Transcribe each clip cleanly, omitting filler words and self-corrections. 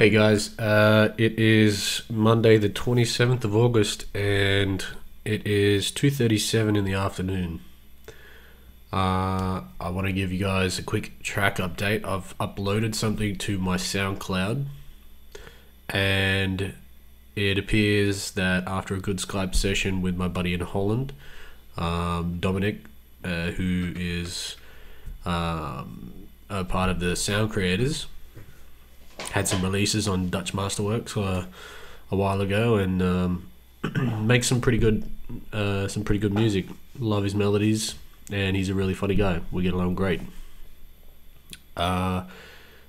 Hey guys, it is Monday the 27th of August and it is 2:37 in the afternoon. I want to give you guys a quick track update. I've uploaded something to my SoundCloud and it appears that after a good Skype session with my buddy in Holland, Dominic, who is a part of the Sound Creators, had some releases on Dutch Masterworks a while ago, and makes some pretty good music. Love his melodies, and he's a really funny guy. We get along great.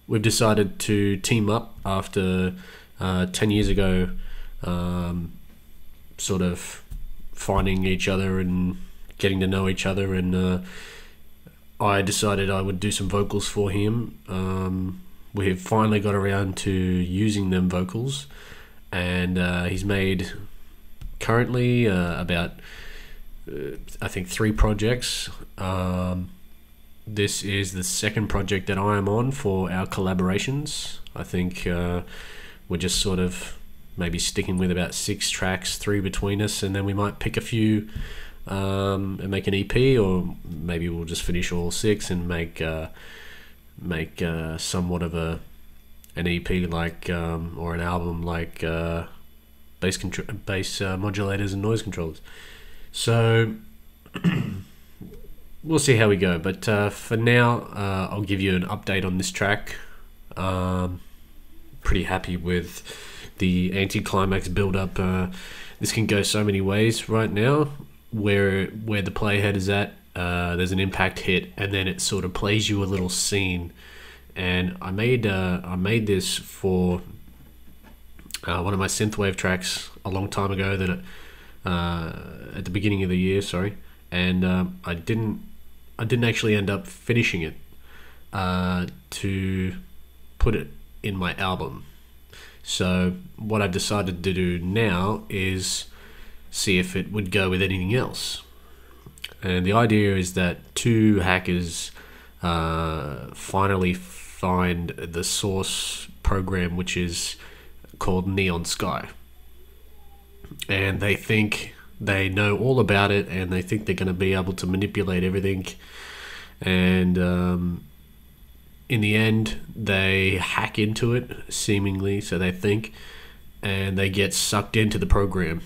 We've decided to team up after 10 years ago, sort of finding each other and getting to know each other, and I decided I would do some vocals for him. We've finally got around to using them vocals, and he's made currently about I think 3 projects. This is the second project that I am on for our collaborations. I think we're just sort of maybe sticking with about 6 tracks, 3 between us, and then we might pick a few and make an EP, or maybe we'll just finish all 6 and make somewhat of an EP, like or an album, like bass modulators and noise controllers. So we'll see how we go, but for now I'll give you an update on this track. Pretty happy with the anticlimax build up. This can go so many ways right now. Where the playhead is at, there's an impact hit, and then it sort of plays you a little scene. And I made this for one of my synthwave tracks a long time ago, that at the beginning of the year, sorry, and I didn't actually end up finishing it to put it in my album. So what I've decided to do now is see if it would go with anything else. And the idea is that 2 hackers finally find the source program, which is called Neon Sky, and they think they know all about it, and they think they're going to be able to manipulate everything, and in the end they hack into it, seemingly, so they think, and they get sucked into the program,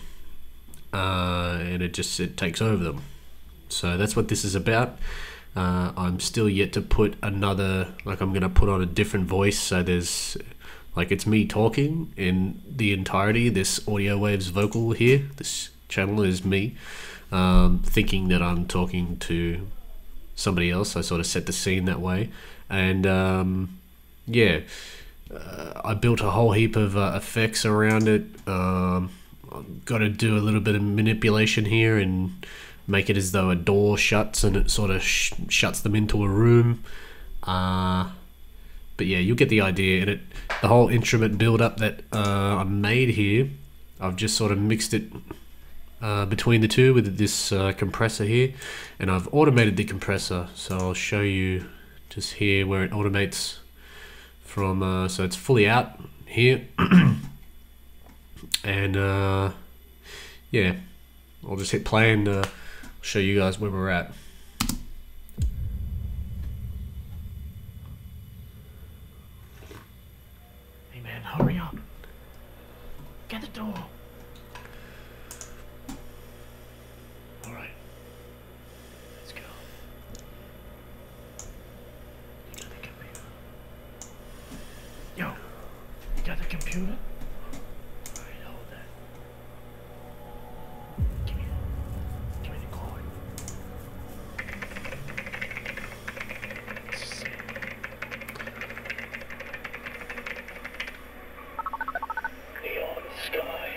and it takes over them. So that's what this is about. I'm still yet to put another, like, I'm gonna put on a different voice, so there's, like, it's me talking in the entirety. This Audiowavez vocal here, this channel, is me thinking that I'm talking to somebody else. I sort of set the scene that way, and yeah, I built a whole heap of effects around it. I've got to do a little bit of manipulation here and make it as though a door shuts, and it sort of shuts them into a room. But yeah, you'll get the idea. And the whole instrument build up that I made here, I've just sort of mixed it between the two with this compressor here, and I've automated the compressor. So I'll show you just here where it automates from. So it's fully out here, and yeah, I'll just hit play and show you guys where we're at. Hey man, hurry up. Get the door. Alright. Let's go. You got the computer. Yo, you got the computer? Alright, hold that. Give me the cord. Let's see. Neon Sky.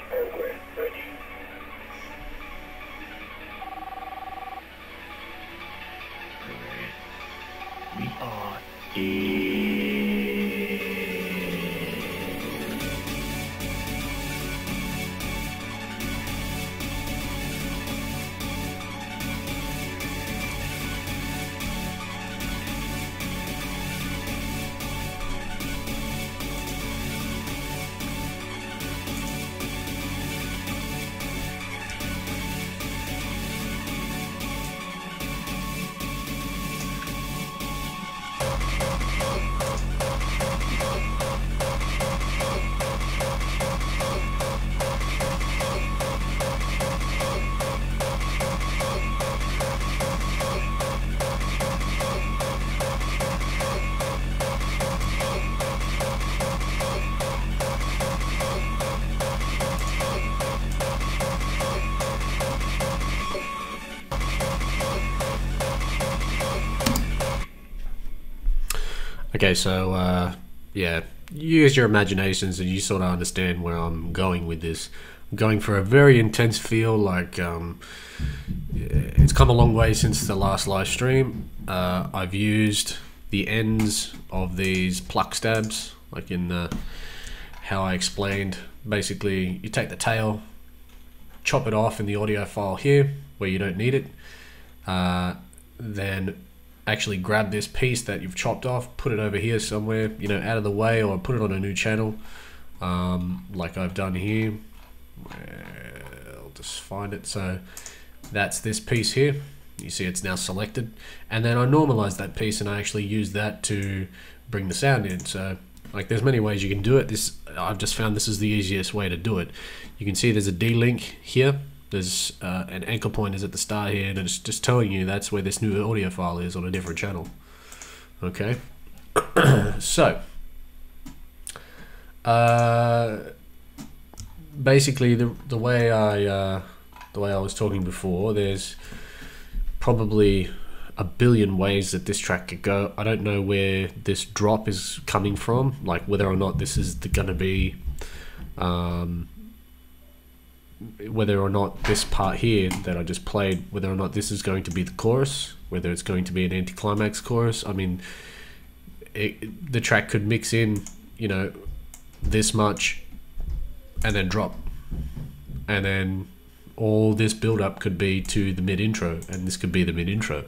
Okay, so yeah, use your imaginations and you sort of understand where I'm going with this. I'm going for a very intense feel, like it's come a long way since the last live stream. I've used the ends of these pluck stabs, like in how I explained. Basically, you take the tail, chop it off in the audio file here where you don't need it, then actually grab this piece that you've chopped off, put it over here somewhere, you know, out of the way, or put it on a new channel, like I've done here. I'll just find it. So that's this piece here. You see it's now selected, and then I normalize that piece and I actually use that to bring the sound in. So like there's many ways you can do it. I've just found this is the easiest way to do it. You can see there's a D-link here. There's an anchor point is at the start here, and it's just telling you that's where this new audio file is on a different channel. Okay. So basically the way I was talking before, there's probably a billion ways that this track could go. I don't know where this drop is coming from, like whether or not this is going to be whether or not this part here that I just played, whether or not this is going to be the chorus, whether it's going to be an anticlimax chorus. I mean, the track could mix in, you know, this much and then drop, and then all this build up could be to the mid intro, and this could be the mid intro,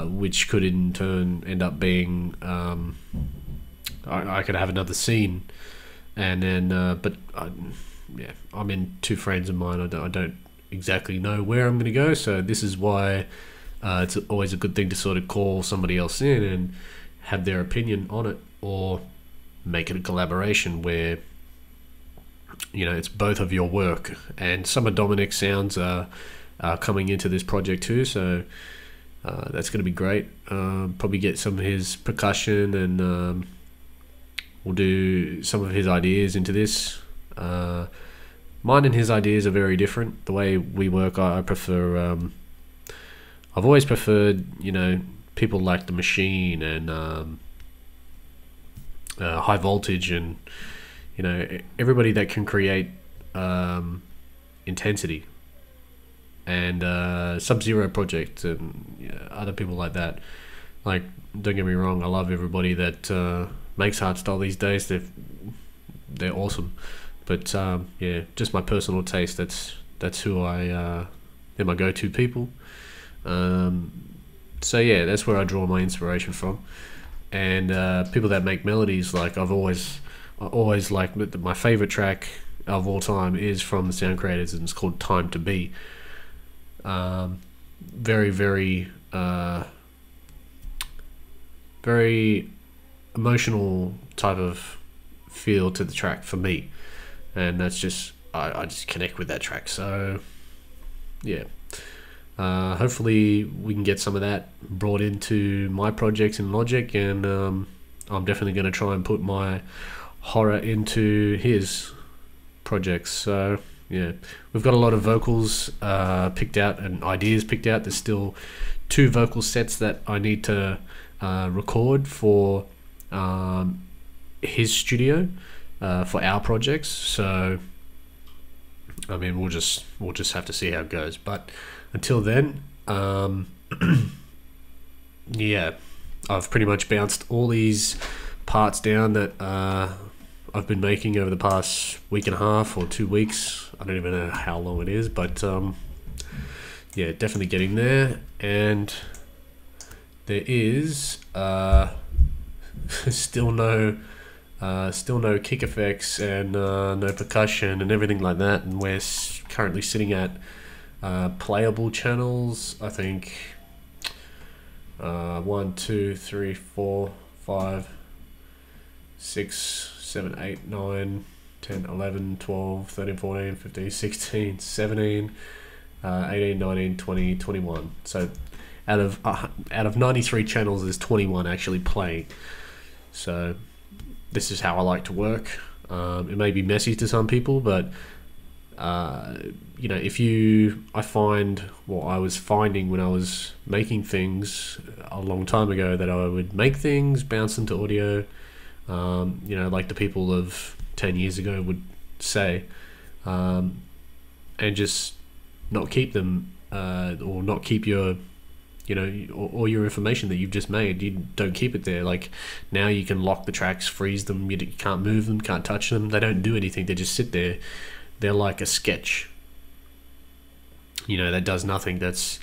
which could in turn end up being I could have another scene, and then yeah, I'm in two friends of mine. I don't exactly know where I'm going to go, so this is why it's always a good thing to sort of call somebody else in and have their opinion on it, or make it a collaboration where, you know, it's both of your work. And some of Dominic's sounds are coming into this project too, so that's going to be great. Probably get some of his percussion, and we'll do some of his ideas into this. Mine and his ideas are very different. The way we work, I prefer, I've always preferred, you know, people like The Machine and High Voltage, and, you know, everybody that can create intensity, and Sub-Zero Project, and, you know, other people like that. Like, don't get me wrong, I love everybody that makes hardstyle these days. They're awesome. But yeah, just my personal taste. That's who they're my go-to people. So yeah, that's where I draw my inspiration from. And people that make melodies, like I always like, my favorite track of all time is from the Sound Creators, and it's called Time to Be. Very, very, very emotional type of feel to the track for me. And that's just, I just connect with that track. So yeah, hopefully we can get some of that brought into my projects in Logic, and I'm definitely going to try and put my horror into his projects. So yeah, we've got a lot of vocals picked out and ideas picked out. There's still 2 vocal sets that I need to record for his studio. For our projects, so I mean we'll just have to see how it goes. But until then, yeah, I've pretty much bounced all these parts down that I've been making over the past week and a half or 2 weeks. I don't even know how long it is, but yeah, definitely getting there. And there is still no kick effects and no percussion and everything like that, and we're currently sitting at playable channels. I think 1, 2, 3, 4, 5, 6, 7, 8, 9, 10, 11, 12, 13, 14, 15, 16, 17, 18, 19, 20, 21. So out of 93 channels, there's 21 actually playing. So this is how I like to work. It may be messy to some people, but you know, I find what I was finding when I was making things a long time ago, that I would make things, bounce into audio, you know, like the people of 10 years ago would say, and just not keep them, or not keep your, you know, all your information that you've just made. You don't keep it there. Like now you can lock the tracks, freeze them, you can't move them, can't touch them, they don't do anything, they just sit there. They're like a sketch, you know, that does nothing, that's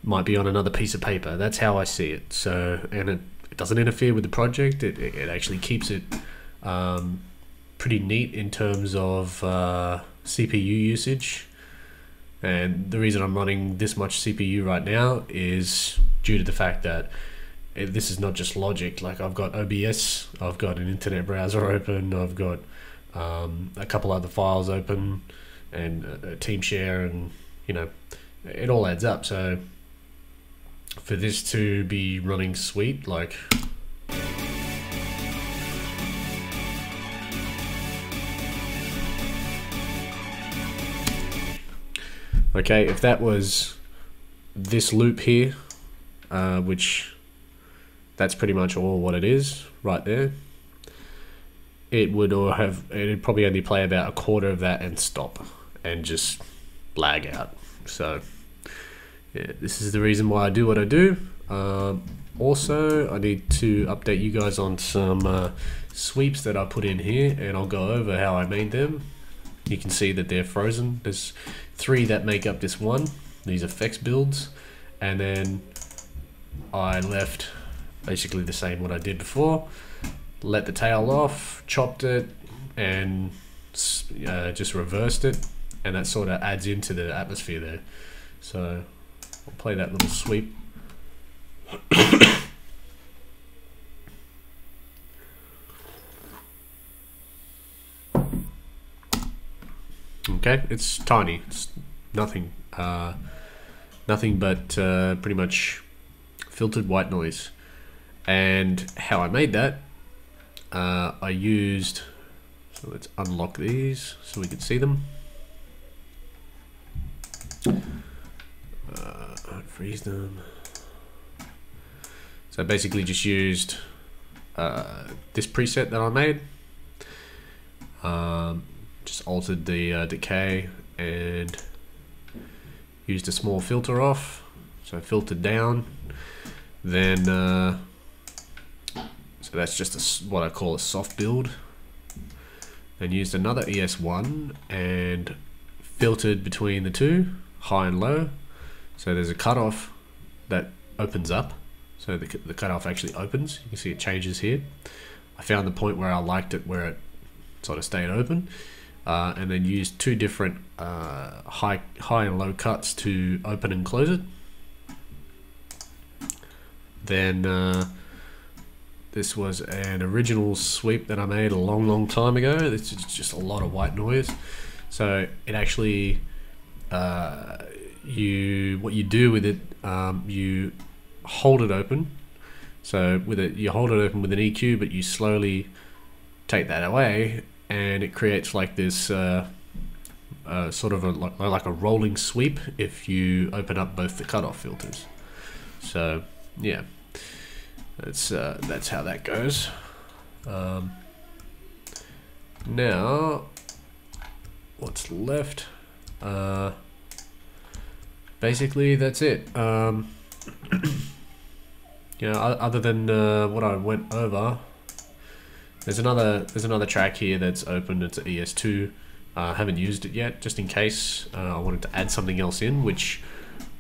might be on another piece of paper. That's how I see it. So, and it doesn't interfere with the project. It actually keeps it pretty neat in terms of CPU usage. And the reason I'm running this much CPU right now is due to the fact that this is not just Logic. Like I've got OBS, I've got an internet browser open, I've got a couple other files open, and a team share, and you know, it all adds up. So for this to be running sweet, like okay, if that was this loop here, which that's pretty much all what it is right there, it'd probably only play about a quarter of that and stop and just lag out. So yeah, this is the reason why I do what I do. Also, I need to update you guys on some sweeps that I put in here, and I'll go over how I made them. You can see that they're frozen. There's 3 that make up this one, these effects builds, and then I left basically the same what I did before. Let the tail off, chopped it, and just reversed it, and that sort of adds into the atmosphere there. So I'll play that little sweep. Okay, it's tiny. It's nothing, nothing but pretty much filtered white noise. And how I made that, I used. So let's unlock these so we can see them. Freeze them. So I basically just used this preset that I made. Just altered the decay and used a small filter off. So I filtered down. Then, so that's just what I call a soft build. Then used another ES1 and filtered between the two, high and low. So there's a cutoff that opens up. So the cutoff actually opens. You can see it changes here. I found the point where I liked it, where it sort of stayed open. And then used 2 different high and low cuts to open and close it. Then this was an original sweep that I made a long time ago. This is just a lot of white noise. So it actually, what you do with it, you hold it open. So with it, you hold it open with an EQ, but you slowly take that away, and it creates like this sort of like a rolling sweep if you open up both the cutoff filters. So yeah, that's how that goes. Now what's left? Basically that's it. You know, other than what I went over, there's another track here that's open. It's an ES2. I haven't used it yet, just in case I wanted to add something else in, which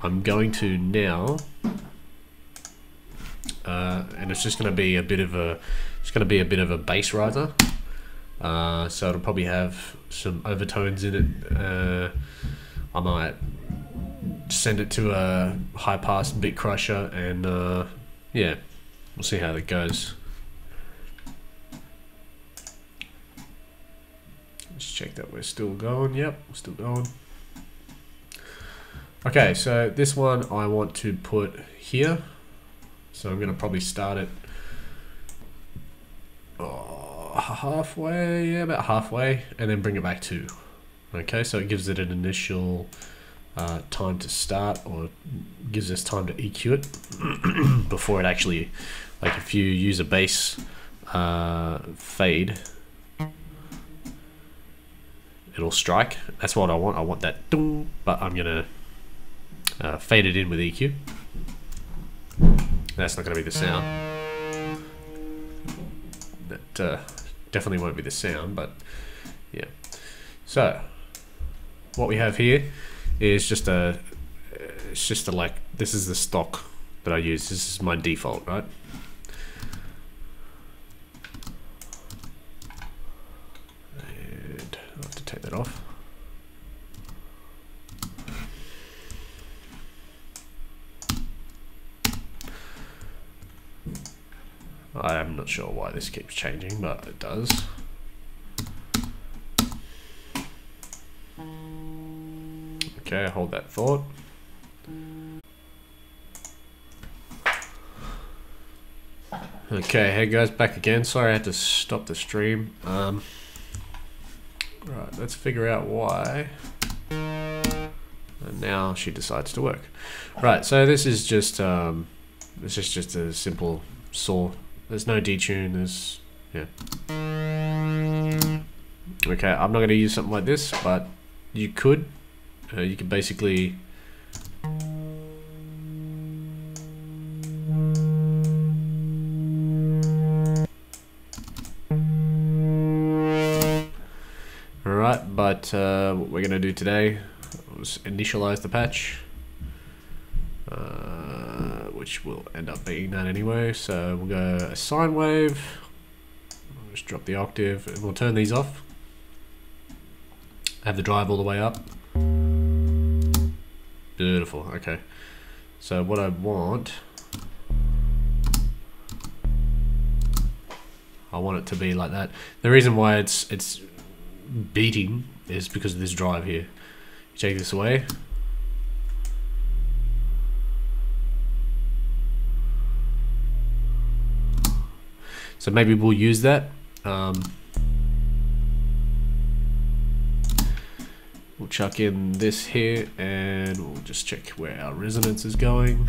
I'm going to now. And it's just going to be a bit of a bass riser. So it'll probably have some overtones in it. I might send it to a high pass bit crusher, and yeah, we'll see how that goes. Let's check that we're still going. Yep, we're still going. Okay, so this one I want to put here. So I'm going to probably start it halfway, yeah, about halfway, and then bring it back to Okay, so it gives it an initial time to start, or gives us time to EQ it before it actually, like if you use a bass fade, it'll strike. That's what I want. I want that ding, but I'm gonna fade it in with EQ. That's not gonna be the sound. That definitely won't be the sound, but yeah. So what we have here is just like, this is the stock that I use. This is my default, right? And I'll have to take that off. I'm not sure why this keeps changing, but it does. Okay, hold that thought. Okay, hey guys, back again. Sorry I had to stop the stream. Right, let's figure out why. And now she decides to work. Right, so this is just this is just a simple saw. There's no detune, there's, yeah. Okay, I'm not going to use something like this, but you could. You could basically alright, but what we're going to do today is initialize the patch, which will end up being that anyway. So we'll go a sine wave, we'll just drop the octave, and we'll turn these off. Have the drive all the way up. Beautiful. Okay, so what I want it to be like that. The reason why it's beating is because of this drive here. You take this away, so maybe we'll use that. We'll chuck in this here, and we'll just check where our resonance is going.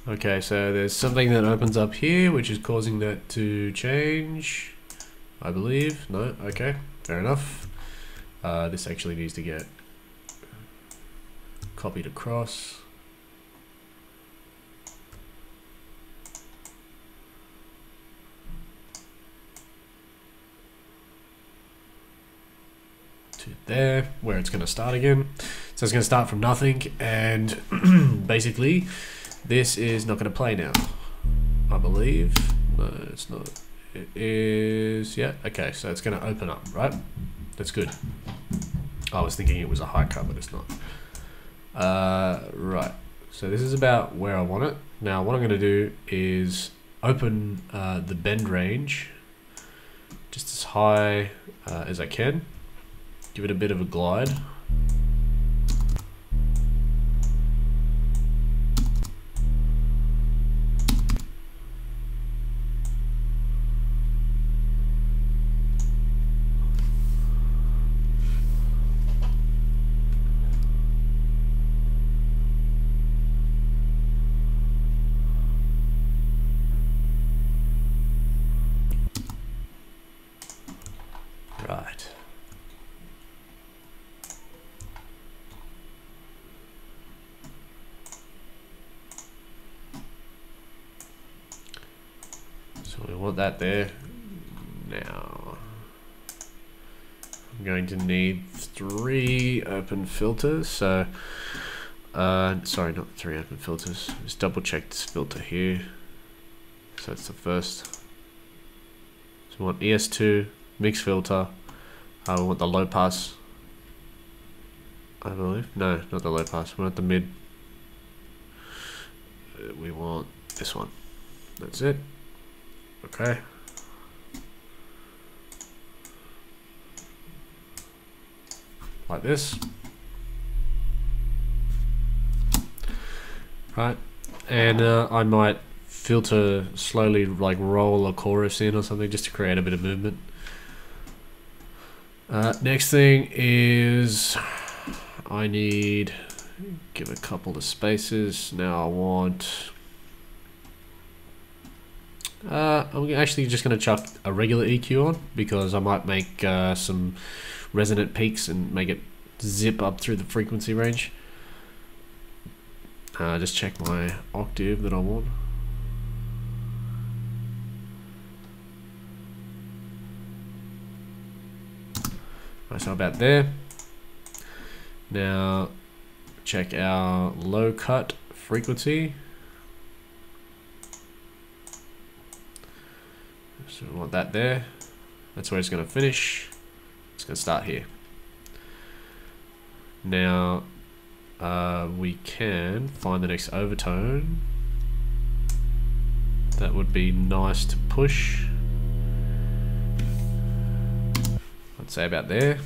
Okay, so there's something that opens up here which is causing that to change, I believe. No? Okay, fair enough. This actually needs to get copied across. To there, where it's going to start again. So it's going to start from nothing, and basically this is not going to play now, I believe. No, it's not. It is, yeah, okay, so it's going to open up, right? That's good. I was thinking it was a high cut, but it's not. Right, so this is about where I want it. Now what I'm going to do is open the bend range just as high as I can. Give it a bit of a glide. Right. So we want that there. Now I'm going to need 3 open filters, so Sorry, not 3 open filters. Just double check this filter here. So it's the first. So we want ES2, mix filter. We want the low pass, I believe. No, not the low pass. We want the mid. We want this one. That's it. Okay. Like this. Right. And I might filter slowly, like roll a chorus in or something just to create a bit of movement. Next thing is I need give a couple of spaces. Now I want I'm actually just going to chuck a regular EQ on because I might make some resonant peaks and make it zip up through the frequency range. Just check my octave that I want. Right, so about there. Now check our low cut frequency. So we want that there. That's where it's going to finish. It's going to start here. Now we can find the next overtone. That would be nice to push. I'd say about there.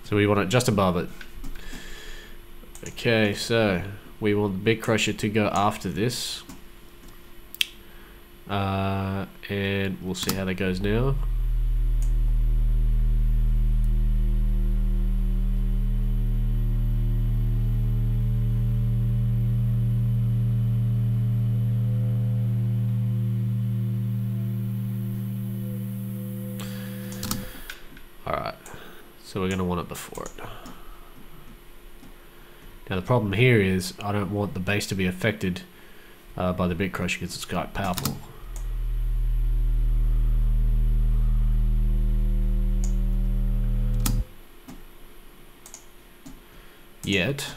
So we want it just above it. Okay, so we want the big crusher to go after this. And we'll see how that goes now. Alright. So we're going to want it before it. Now the problem here is I don't want the bass to be affected by the bit crusher because it's quite powerful. Yet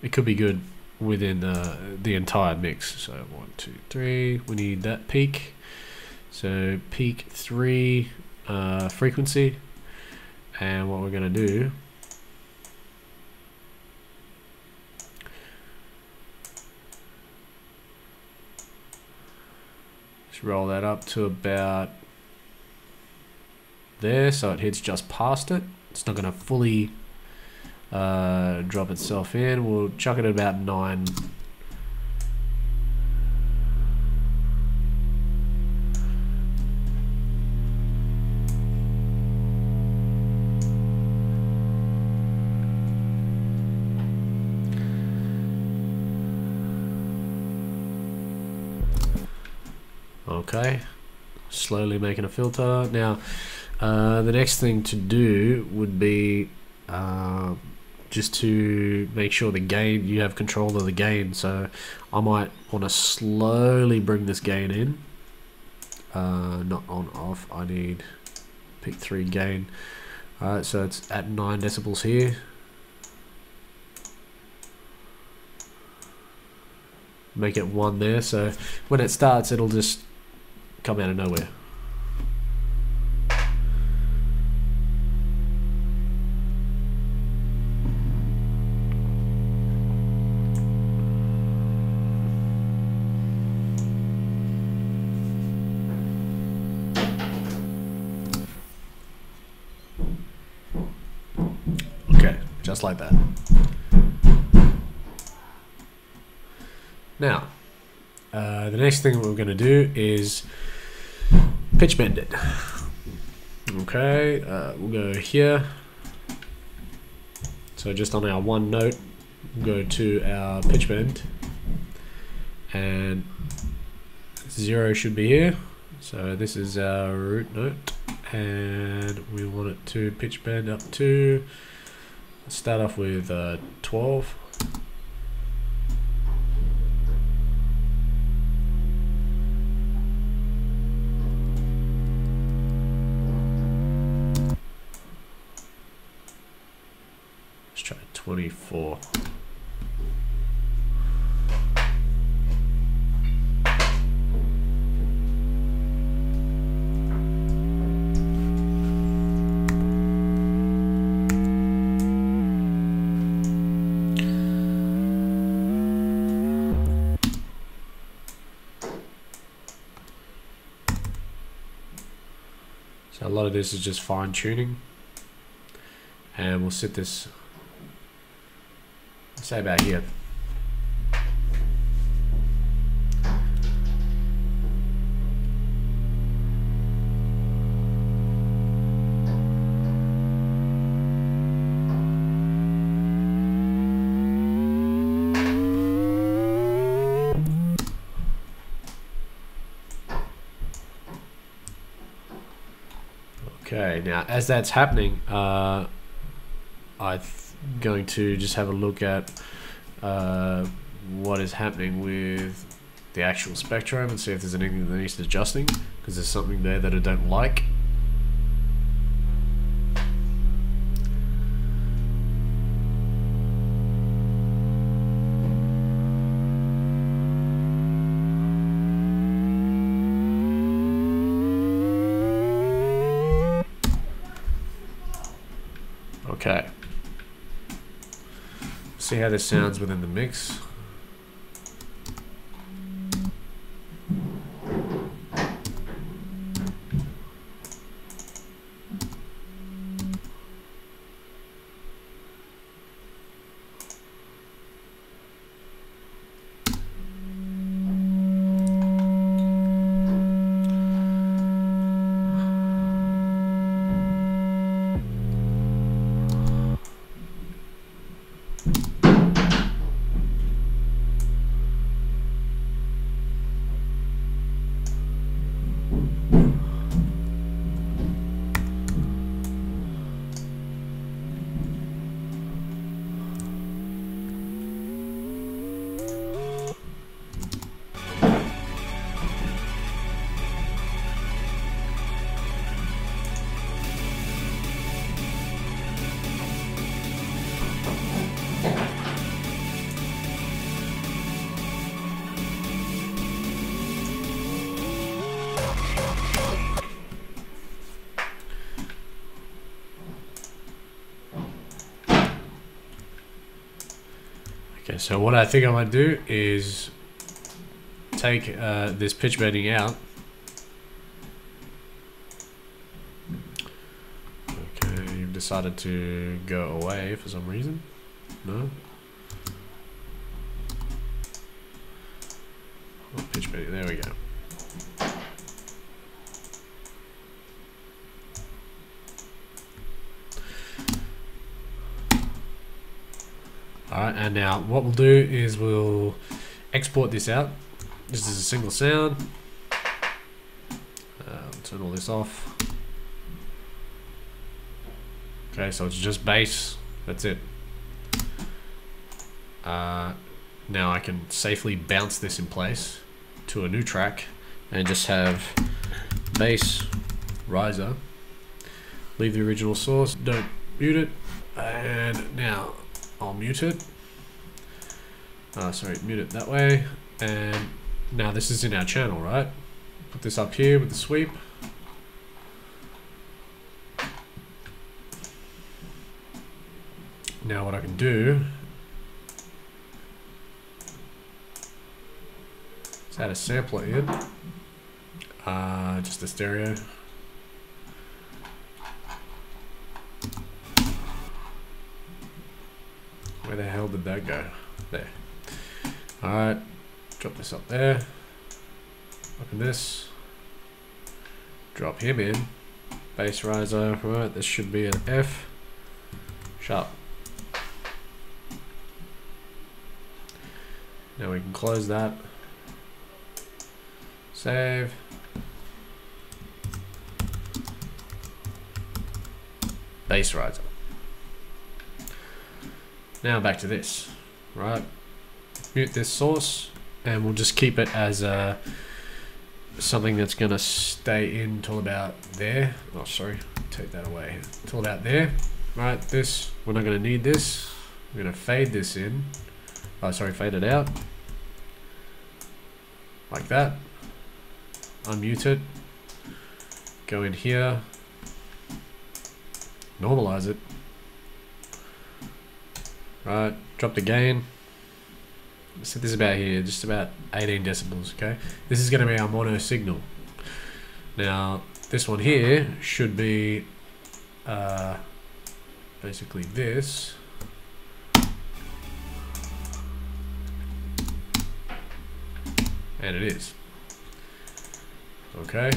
it could be good within the entire mix. So 1, 2, 3. We need that peak. So peak 3 frequency. And what we're going to do is roll that up to about there so it hits just past it. It's not going to fully drop itself in. We'll chuck it at about 9. Okay, slowly making a filter. Now, the next thing to do would be just to make sure the gain, you have control of the gain. So I might want to slowly bring this gain in. Not on off, I need pick 3 gain. Alright, so it's at 9 decibels here. Make it 1 there, so when it starts it'll just come out of nowhere. just like that. Now, the next thing we're going to do is pitch bend it. Okay, we'll go here. So just on our one note, we'll go to our pitch bend, and 0 should be here. So this is our root note, and we want it to pitch bend up to, let's start off with 12. Let's try 24. So a lot of this is just fine tuning, and we'll set this, say about here. Okay, now as that's happening, I'm going to just have a look at what is happening with the actual spectrum and see if there's anything that needs adjusting, because there's something there that I don't like. Okay. See how this sounds within the mix. Okay, so what I think I might do is take this pitch bending out. Okay, you've decided to go away for some reason. No? Oh, pitch bending, there we go. Alright, and now what we'll do is we'll export this out. This is a single sound. Turn all this off. Okay, so it's just bass. That's it. Now I can safely bounce this in place to a new track and just have bass riser. Leave the original source. Don't mute it. And now I'll mute it. Sorry, mute it that way. And now this is in our channel, right? Put this up here with the sweep. Now what I can do is add a sampler in. Just a stereo. did that go? There. Alright, drop this up there. Open this. Drop him in. Bass riser, right, this should be an F. Sharp. Now we can close that. Save. Bass riser. Now back to this, right? Mute this source, and we'll just keep it as something that's gonna stay in till about there. Oh, sorry, take that away. Till about there, right? This, we're not gonna need this. We're gonna fade this in. Oh, sorry, fade it out. Like that. Unmute it. Go in here. Normalize it. Right, drop the gain. Set this about here, just about 18 decibels, okay? This is gonna be our mono signal. Now, this one here should be basically this. And it is. Okay.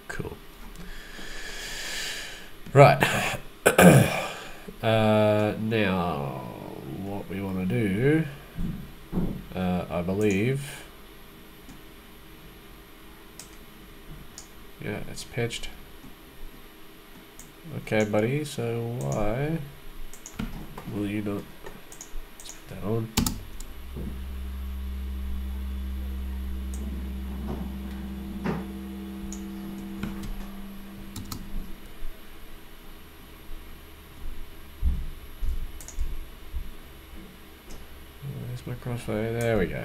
Cool. Right. Now, what we want to do, I believe, yeah, it's pitched. Okay, buddy, so why will you not, let's put that on. Where's my crossfire? There we go.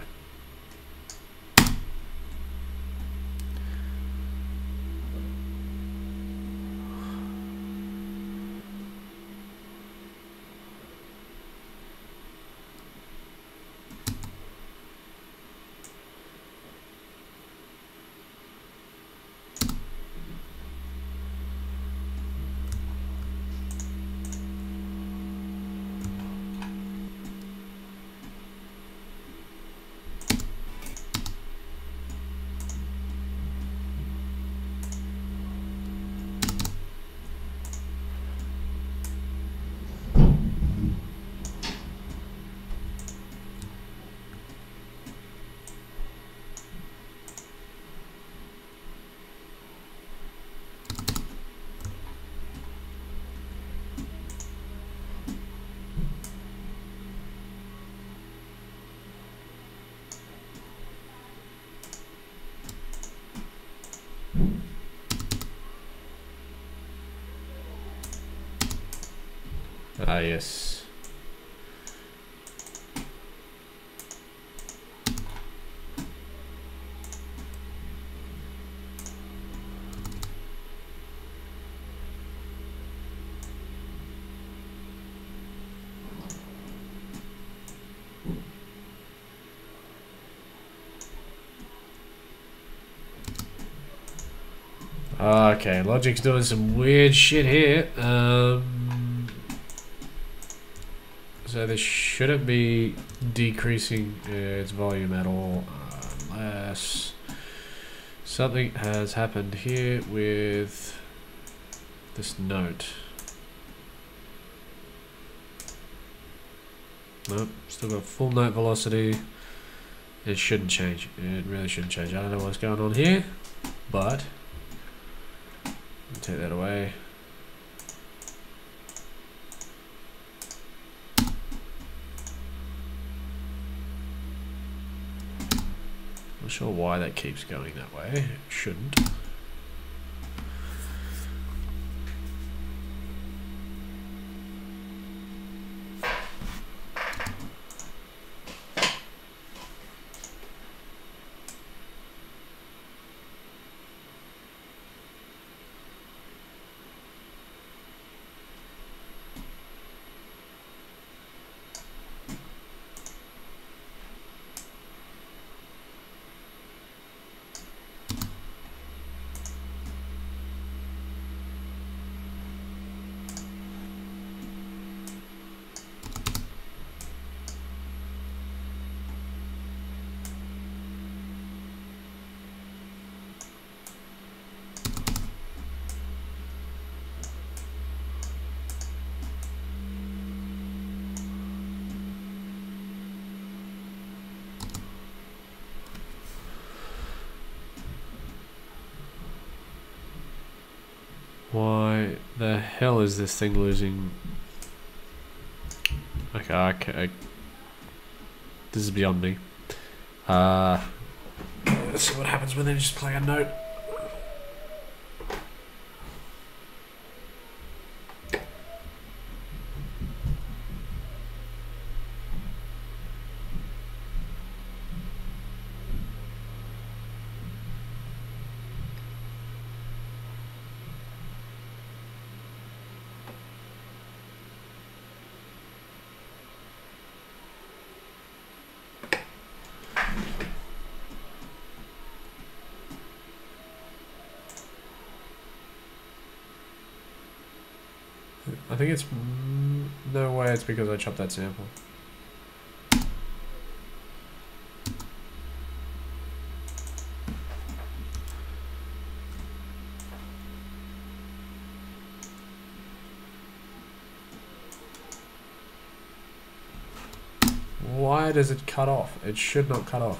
Ah, yes. Okay, Logic's doing some weird shit here. So this shouldn't be decreasing its volume at all, unless something has happened here with this note. Nope, still got full note velocity. It shouldn't change. It really shouldn't change. I don't know what's going on here, but take that away. Not sure why that keeps going that way. It shouldn't. hell is this thing losing? Okay. This is beyond me. Let's see what happens when they just play a note. I think it's... no way it's because I chopped that sample. Why does it cut off? It should not cut off.